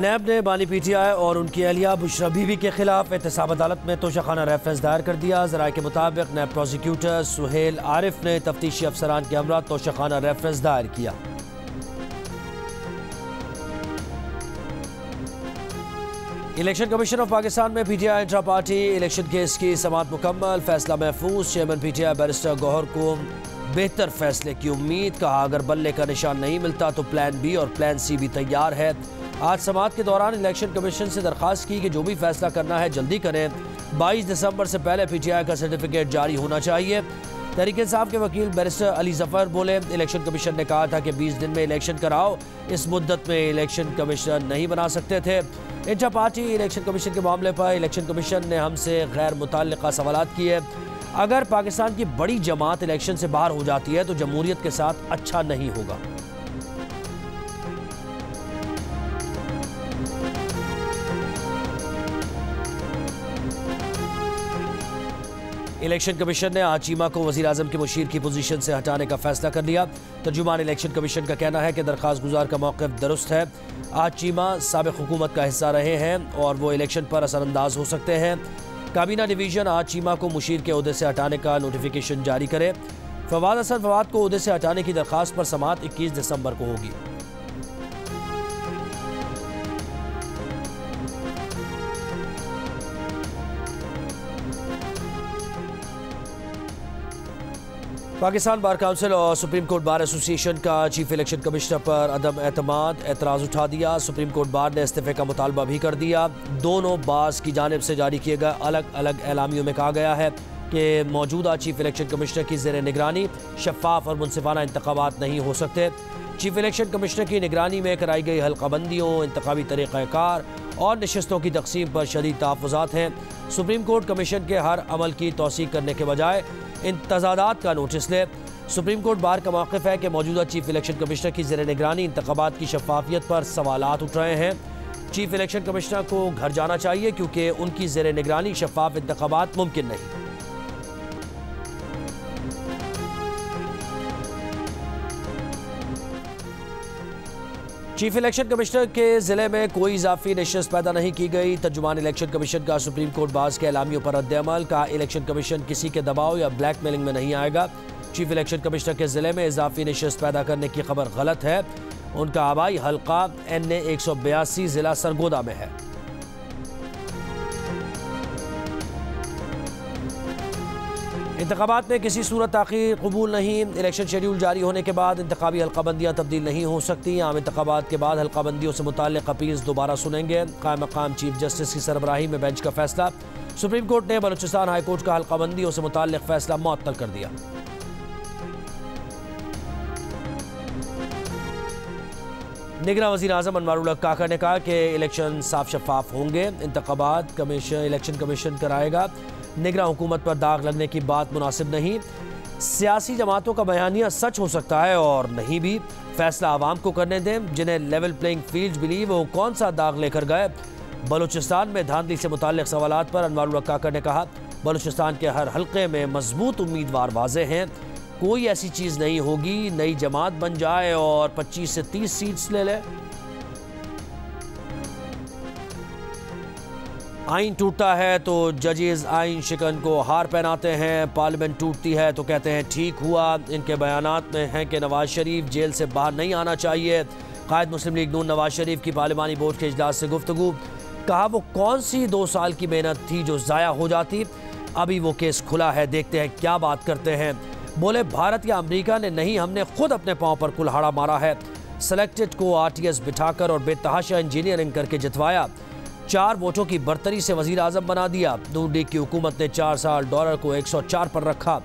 नैब ने बानी पीटीआई और उनकी अहलिया बुशरा बीवी के खिलाफ एहतसाब अदालत में तोशाखाना रेफरेंस दायर कर दिया। ज़राए के मुताबिक नैब प्रोसिक्यूटर सुहेल आरिफ ने तफ्तीशी अफसरान के हमरा तोशाखाना रेफरेंस दायर किया। इलेक्शन कमीशन ऑफ पाकिस्तान में PTI intra party election case की समाअत मुकम्मल, फैसला महफूज। चेयरमैन पीटीआई बैरिस्टर गौहर को बेहतर फैसले की उम्मीद, कहा अगर बल्ले का निशान नहीं मिलता तो प्लान बी और प्लान सी भी तैयार है। आज समाअत के दौरान इलेक्शन कमीशन से दरख्वास्त की कि जो भी फैसला करना है जल्दी करें। 22 दिसंबर से पहले पीटीआई का सर्टिफिकेट जारी होना चाहिए। तहरीक इंसाफ के वकील बैरिस्टर अली जफर बोले, इलेक्शन कमीशन ने कहा था कि 20 दिन में इलेक्शन कराओ, इस मुद्दत में इलेक्शन कमीशन नहीं बना सकते थे। इंट्रा पार्टी इलेक्शन कमीशन के मामले पर इलेक्शन कमीशन ने हमसे गैर मुतल्लिका सवालात किए। अगर पाकिस्तान की बड़ी जमात इलेक्शन से बाहर हो जाती है तो जमहूरियत के साथ अच्छा नहीं होगा। इलेक्शन कमीशन ने आज चीमा को वज़ीर आज़म के मुशीर की पोजीशन से हटाने का फैसला कर लिया। तर्जुमान इलेक्शन कमीशन का कहना है कि दरख्वास्त गुजार का मौक़िफ़ दुरुस्त है। आज चीमा साबिक़ हुकूमत का हिस्सा रहे हैं और वो इलेक्शन पर असरअंदाज हो सकते हैं। काबीना डिवीज़न आज चीमा को मुशीर के ओहदे से हटाने का नोटिफिकेशन जारी करे। फवाद हसन फवाद को ओहदे से हटाने की दरख्वास्त पर समाअत 21 दिसंबर को होगी। पाकिस्तान बार काउंसिल और सुप्रीम कोर्ट बार एसोसिएशन का चीफ इलेक्शन कमिश्नर पर अदम एतमाद एतराज़ उठा दिया। सुप्रीम कोर्ट बार ने इस्तीफे का मुतालबा भी कर दिया। दोनों बार्स की जानिब से जारी किए गए अलग अलग एलामियों में कहा गया है कि मौजूदा चीफ इलेक्शन कमिश्नर की ज़ेर निगरानी शफाफ और मुनसिफाना इंतखाबात नहीं हो सकते। चीफ इलेक्शन कमिश्नर की निगरानी में कराई गई हल्काबंदियों, इंतखाबी तरीक़ाकार और नशस्तों की तकसीम पर शदीद तहफ़्फ़ुज़ात हैं। सुप्रीम कोर्ट कमीशन के हर अमल की तौसीक़ करने के बजाय इन तज़ादात का नोटिस ले। सुप्रीम कोर्ट बार का मौक़िफ़ है कि मौजूदा चीफ इलेक्शन कमिश्नर की ज़ेर निगरानी इंतखाबात की शफाफियत पर सवालात उठ रहे हैं। चीफ इलेक्शन कमिश्नर को घर जाना चाहिए क्योंकि उनकी ज़ेर निगरानी शफाफ इंतखाबात मुमकिन नहीं। चीफ इलेक्शन कमिश्नर के ज़िले में कोई इजाफी नशस्त पैदा नहीं की गई। तर्जुमान इलेक्शन कमीशन का सुप्रीम कोर्ट बाज़ के एलामियों पर रद्द-ए-अमल, का इलेक्शन कमीशन किसी के दबाव या ब्लैकमेलिंग में नहीं आएगा। चीफ इलेक्शन कमिश्नर के ज़िले में इजाफी नशस्त पैदा करने की खबर गलत है। उनका आबाई हल्का NA 182 ज़िला सरगोदा में है। इंतखाबात में किसी सूरत ताख़ीर कबूल नहीं। इलेक्शन शेड्यूल जारी होने के बाद इंतखाबी हल्काबंदियाँ तब्दील नहीं हो सकती। आम इंतखाबात के बाद हल्काबंदियों से मुताल्लिक़ अपील्स दोबारा सुनेंगे। क़ायम मक़ाम चीफ जस्टिस की सरबराही में बेंच का फैसला। सुप्रीम कोर्ट ने बलूचिस्तान हाई कोर्ट का हल्काबंदियों से मुताल्लिक़ फैसला मुअत्तल कर दिया। निगरान वज़ीर आज़म अनवारुल हक काका ने कहा कि इलेक्शन साफ शफाफ होंगे। इंतखाबात कमीशन इलेक्शन कमीशन कराएगा। निगरान हुकूमत पर दाग लगने की बात मुनासिब नहीं। सियासी जमातों का बयानिया सच हो सकता है और नहीं भी। फैसला आवाम को करने दें। जिन्हें लेवल प्लेइंग फील्ड मिली वो कौन सा दाग लेकर गए। बलूचिस्तान में धांधली से मुताल्लिक़ सवालात पर अनवारुल हक काका ने कहा, बलूचिस्तान के हर हल्के में मजबूत उम्मीदवार वाज़े हैं। कोई ऐसी चीज़ नहीं होगी नई जमात बन जाए और 25 से 30 सीट्स ले ले। आइन टूटता है तो जजेस आइन शिकन को हार पहनाते हैं। पार्लियामेंट टूटती है तो कहते हैं ठीक हुआ। इनके बयानात में है कि नवाज शरीफ जेल से बाहर नहीं आना चाहिए। कायद मुस्लिम लीग नून नवाज शरीफ की पार्लिमानी बोर्ड के इजलास से गुफ्तगू, कहा वो कौन सी 2 साल की मेहनत थी जो ज़ाया हो जाती। अभी वो केस खुला है, देखते हैं क्या बात करते हैं। बोले भारत या अमेरिका ने नहीं, हमने खुद अपने पाँव पर कुल्हाड़ा मारा है। सेलेक्टेड को RTS बिठाकर और बेतहाशा इंजीनियरिंग करके जितवाया। 4 वोटों की बर्तरी से वज़ीर आज़म बना दिया। नून लीग की हुकूमत ने 4 साल डॉलर को 104 पर रखा।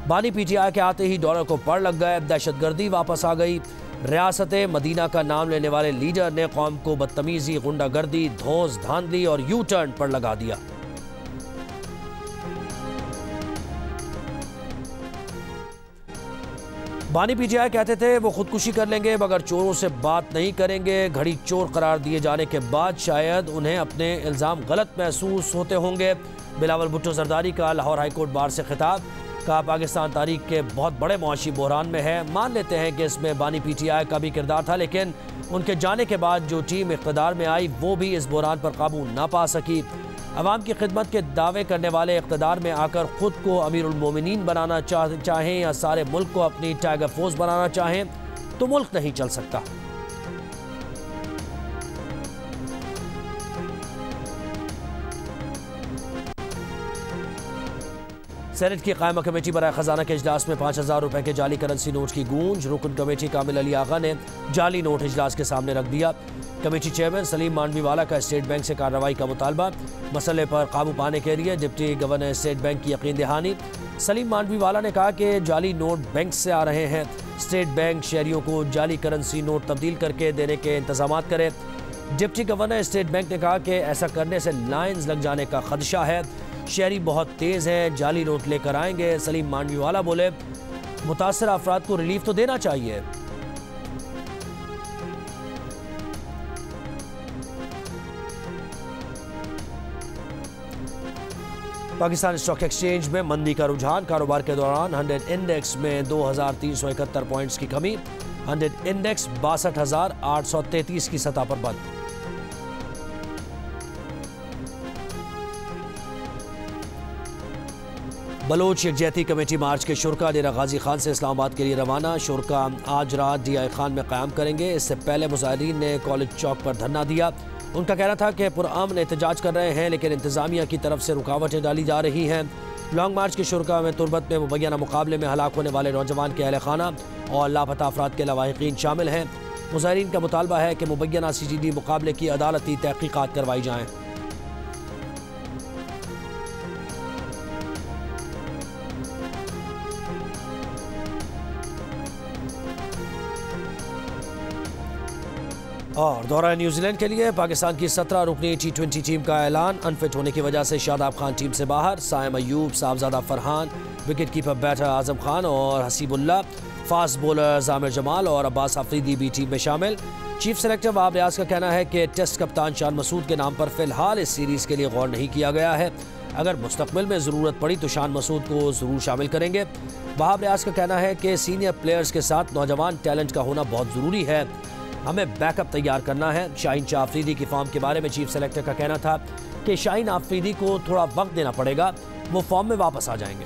बानी PTI के आते ही डॉलर को पड़ लग गए। दहशतगर्दी वापस आ गई। रियासत मदीना का नाम लेने वाले लीडर ने कौम को बदतमीजी, गुंडागर्दी, धौंस, धांधली और यू टर्न पर लगा दिया। बानी PTI कहते थे वो खुदकुशी कर लेंगे मगर चोरों से बात नहीं करेंगे। घड़ी चोर करार दिए जाने के बाद शायद उन्हें अपने इल्ज़ाम गलत महसूस होते होंगे। बिलावल भुट्टो जरदारी का लाहौर हाई कोर्ट बार से खिताब, कहा पाकिस्तान तारीख के बहुत बड़े मुआशी बहरान में है। मान लेते हैं कि इसमें बानी PTI का भी किरदार था, लेकिन उनके जाने के बाद जो टीम इक़्तिदार में आई वो भी इस बहरान पर काबू ना पा सकी। अवाम की खिदमत के दावे करने वाले इक़्तिदार में आकर खुद को अमीरुल मोमिनीन बनाना चाहें या सारे मुल्क को अपनी टाइगर फोर्स बनाना चाहें तो मुल्क नहीं चल सकता। सेनेट की कायमा कमेटी बराए खजाना के इजलास में 5,000 रुपए के जाली करेंसी नोट की गूंज। रुकन कमेटी कामिल अली आगा ने जाली नोट इजलास के सामने रख दिया। कमेटी चेयरमैन सलीम मांडवीवाला का स्टेट बैंक से कार्रवाई का मुतालबा। मसले पर काबू पाने के लिए डिप्टी गवर्नर स्टेट बैंक की यकीन दहानी। सलीम मांडवीवाला ने कहा कि जाली नोट बैंक से आ रहे हैं, स्टेट बैंक शहरियों को जाली करेंसी नोट तब्दील करके देने के इंतजाम करे। डिप्टी गवर्नर स्टेट बैंक ने कहा कि ऐसा करने से लाइन्स लग जाने का खदशा है, शहरी बहुत तेज़ हैं, जाली नोट लेकर आएंगे। सलीम मांडवीवाला बोले मुतासर अफराद को रिलीफ तो देना चाहिए। पाकिस्तान स्टॉक एक्सचेंज में मंदी का रुझान। कारोबार के दौरान 100 इंडेक्स में 2,371 पॉइंट्स की कमी। 100 इंडेक्स 62,833 की सतह पर बंद। बलोच यकजहती कमेटी मार्च के शुरा डेरा गाजी खान से इस्लामाबाद के लिए रवाना। शुरा आज रात DI खान में क़याम करेंगे। इससे पहले मुजाहिरीन ने कॉलेज चौक पर धरना दिया। उनका कहना था कि पुरअमन एहतजाज कर रहे हैं, लेकिन इंतजामिया की तरफ से रुकावटें डाली जा रही हैं। लॉन्ग मार्च के शुरा में तुरबत में मुबैना मुकाबले में हलाक होने वाले नौजवान के अहल खाना और लापता अफराद के लवाहिकीन शामिल हैं। मुजाहिरीन का मुतालबा है कि मुबैना CGD मुकाबले की अदालती तहकीकात करवाई जाएँ। और दौरा न्यूजीलैंड के लिए पाकिस्तान की 17 रुकनी T20 टीम का ऐलान। अनफिट होने की वजह से शादाब खान टीम से बाहर। Saim Ayub, Sahibzada Farhan, wicket keeper batter Azam Khan और हसीबुल्ला, फास्ट बॉलर जामिर जमाल और अब्बास अफरीदी भी टीम में शामिल। चीफ सेलेक्टर वहाब रियाज का कहना है कि टेस्ट कप्तान शान मसूद के नाम पर फिलहाल इस सीरीज़ के लिए गौर नहीं किया गया है। अगर मुस्तकबिल में ज़रूरत पड़ी तो शान मसूद को ज़रूर शामिल करेंगे। वहाब रियाज का कहना है कि सीनियर प्लेयर्स के साथ नौजवान टैलेंट का होना बहुत ज़रूरी है, हमें बैकअप तैयार करना है। शाहीन शाह अफरीदी की फॉर्म के बारे में चीफ सेलेक्टर का कहना था कि शाहीन अफरीदी को थोड़ा वक्त देना पड़ेगा, वो फॉर्म में वापस आ जाएंगे।